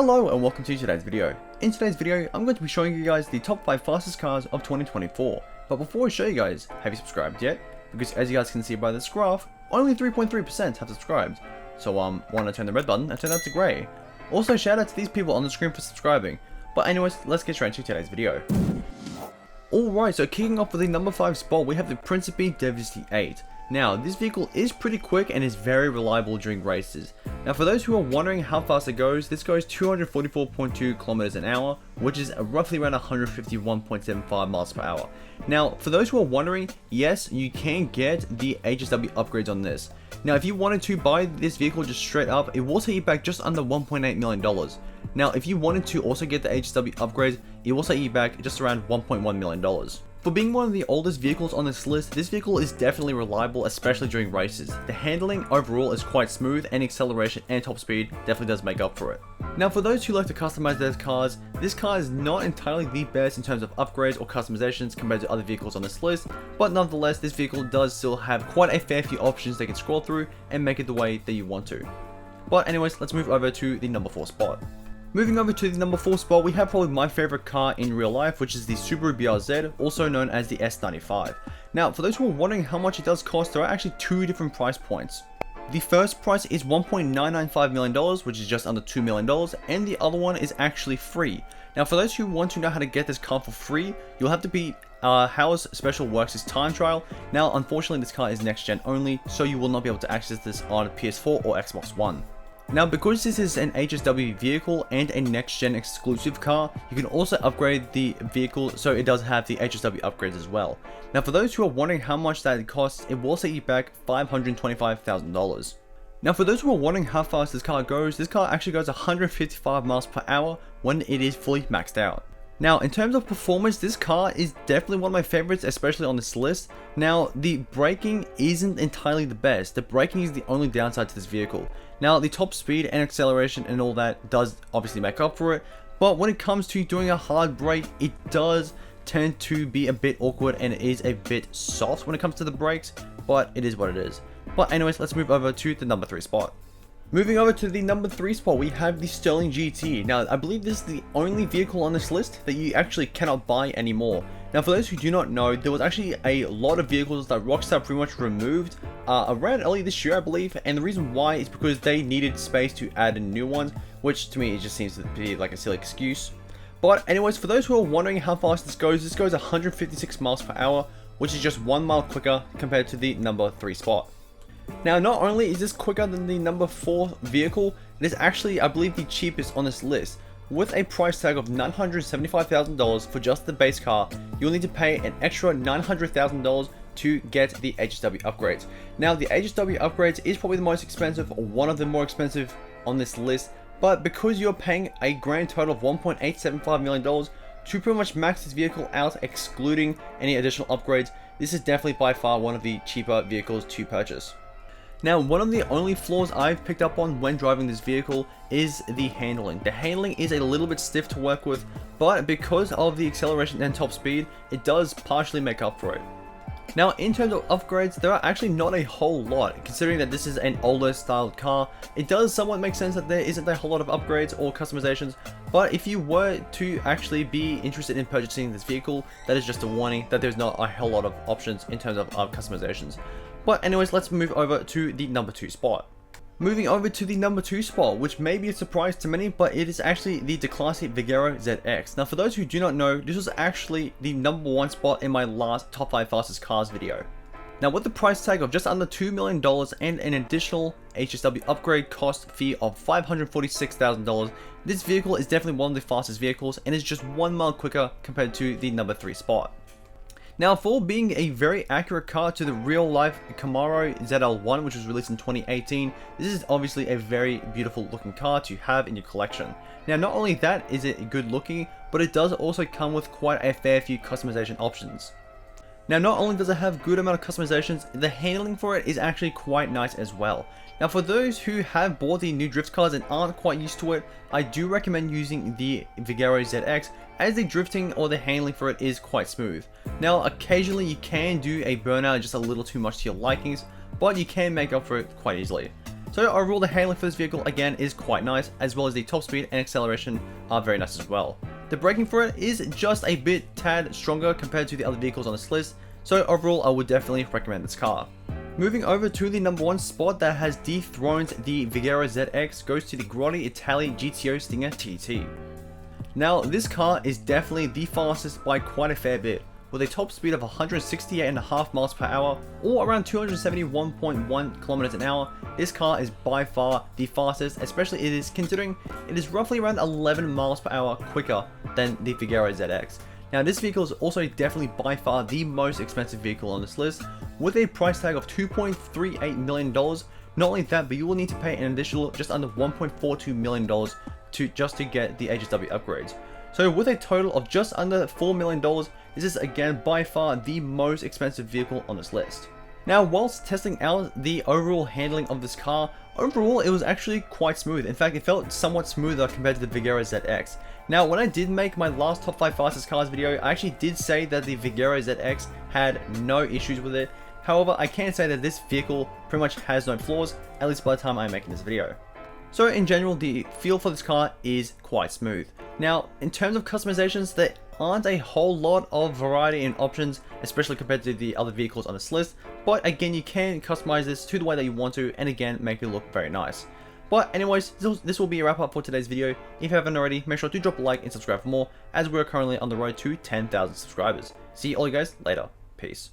Hello and welcome to today's video. In today's video, I'm going to be showing you guys the top 5 fastest cars of 2024. But before I show you guys, have you subscribed yet? Because as you guys can see by this graph, only 3.3% have subscribed. So why not turn the red button and turn that to grey? Also shout out to these people on the screen for subscribing. But anyways, let's get straight into today's video. Alright, so kicking off with the number 5 spot, we have the Prin Dev8. Now, this vehicle is pretty quick and is very reliable during races. Now, for those who are wondering how fast it goes, this goes 244.2 kilometers an hour, which is roughly around 151.75 miles per hour. Now, for those who are wondering, yes, you can get the HSW upgrades on this. Now, if you wanted to buy this vehicle just straight up, it will set you back just under $1.8 million. Now, if you wanted to also get the HSW upgrades, it will set you back just around $1.1 million. For being one of the oldest vehicles on this list, this vehicle is definitely reliable, especially during races. The handling overall is quite smooth, and acceleration and top speed definitely does make up for it. Now, for those who like to customize their cars, this car is not entirely the best in terms of upgrades or customizations compared to other vehicles on this list, but nonetheless, this vehicle does still have quite a fair few options they can scroll through and make it the way that you want to. But anyways, let's move over to the number 4 spot. Moving over to the number 4 spot, we have probably my favorite car in real life, which is the Subaru BRZ, also known as the S95. Now, for those who are wondering how much it does cost, there are actually two different price points. The first price is $1.995 million, which is just under $2 million, and the other one is actually free. Now, for those who want to know how to get this car for free, you'll have to beat How's Special Works' time trial. Now, unfortunately, this car is next gen only, so you will not be able to access this on PS4 or Xbox One. Now, because this is an HSW vehicle and a next-gen exclusive car, you can also upgrade the vehicle so it does have the HSW upgrades as well. Now, for those who are wondering how much that costs, it will set you back $525,000. Now, for those who are wondering how fast this car goes, this car actually goes 155 miles per hour when it is fully maxed out. Now, in terms of performance, this car is definitely one of my favorites, especially on this list. Now, the braking isn't entirely the best. The braking is the only downside to this vehicle. Now, the top speed and acceleration and all that does obviously make up for it, but when it comes to doing a hard brake, it does tend to be a bit awkward and it is a bit soft when it comes to the brakes, but it is what it is. But anyways, let's move over to the number 3 spot. Moving over to the number 3 spot, we have the Sterling GT. Now, I believe this is the only vehicle on this list that you actually cannot buy anymore. Now, for those who do not know, there was actually a lot of vehicles that Rockstar pretty much removed around early this year, I believe. And the reason why is because they needed space to add in new ones, which to me, it just seems to be like a silly excuse. But anyways, for those who are wondering how fast this goes 156 miles per hour, which is just 1 mile quicker compared to the number 3 spot. Now, not only is this quicker than the number 4 vehicle, it is actually, I believe, the cheapest on this list. With a price tag of $975,000 for just the base car, you'll need to pay an extra $900,000 to get the HSW upgrades. Now, the HSW upgrades is probably the most expensive, or one of the more expensive on this list, but because you're paying a grand total of $1.875 million to pretty much max this vehicle out, excluding any additional upgrades, this is definitely by far one of the cheaper vehicles to purchase. Now, one of the only flaws I've picked up on when driving this vehicle is the handling. The handling is a little bit stiff to work with, but because of the acceleration and top speed, it does partially make up for it. Now, in terms of upgrades, there are actually not a whole lot. Considering that this is an older styled car, it does somewhat make sense that there isn't a whole lot of upgrades or customizations, but if you were to actually be interested in purchasing this vehicle, that is just a warning that there's not a whole lot of options in terms of customizations. But anyways, let's move over to the number 2 spot. Moving over to the number 2 spot, which may be a surprise to many, but it is actually the Declassy Vigero ZX. Now, for those who do not know, this was actually the number 1 spot in my last top 5 fastest cars video. Now, with the price tag of just under $2 million and an additional HSW upgrade cost fee of $546,000, this vehicle is definitely one of the fastest vehicles and is just 1 mile quicker compared to the number 3 spot. Now, for being a very accurate car to the real-life Camaro ZL1, which was released in 2018, this is obviously a very beautiful looking car to have in your collection. Now, not only that is it good looking, but it does also come with quite a fair few customization options. Now, not only does it have good amount of customizations, the handling for it is actually quite nice as well. Now, for those who have bought the new drift cars and aren't quite used to it, I do recommend using the Vigero ZX, as the drifting or the handling for it is quite smooth. Now, occasionally you can do a burnout just a little too much to your likings, but you can make up for it quite easily. So overall, the handling for this vehicle again is quite nice, as well as the top speed and acceleration are very nice as well. The braking for it is just a bit tad stronger compared to the other vehicles on this list, so overall I would definitely recommend this car. Moving over to the number 1 spot that has dethroned the Vigero ZX goes to the Grotti Itali GTO Stinger TT. Now this car is definitely the fastest by quite a fair bit, with a top speed of 168.5 miles per hour or around 271.1 kilometers an hour. This car is by far the fastest, especially considering it is roughly around 11 miles per hour quicker than the Vigero ZX. Now this vehicle is also definitely by far the most expensive vehicle on this list, with a price tag of $2.38 million. Not only that, but you will need to pay an additional just under $1.42 million to get the HSW upgrades. So with a total of just under $4 million, this is again by far the most expensive vehicle on this list. Now whilst testing out the overall handling of this car, overall it was actually quite smooth. In fact, it felt somewhat smoother compared to the Vigero ZX. Now when I did make my last top 5 fastest cars video, I actually did say that the Vigero ZX had no issues with it. However, I can say that this vehicle pretty much has no flaws, at least by the time I'm making this video. So in general, the feel for this car is quite smooth. Now, in terms of customizations, there aren't a whole lot of variety and options, especially compared to the other vehicles on this list, but again, you can customize this to the way that you want to, and again, make it look very nice. But anyways, this will be a wrap up for today's video. If you haven't already, make sure to drop a like and subscribe for more, as we're currently on the road to 10,000 subscribers. See all you guys later. Peace.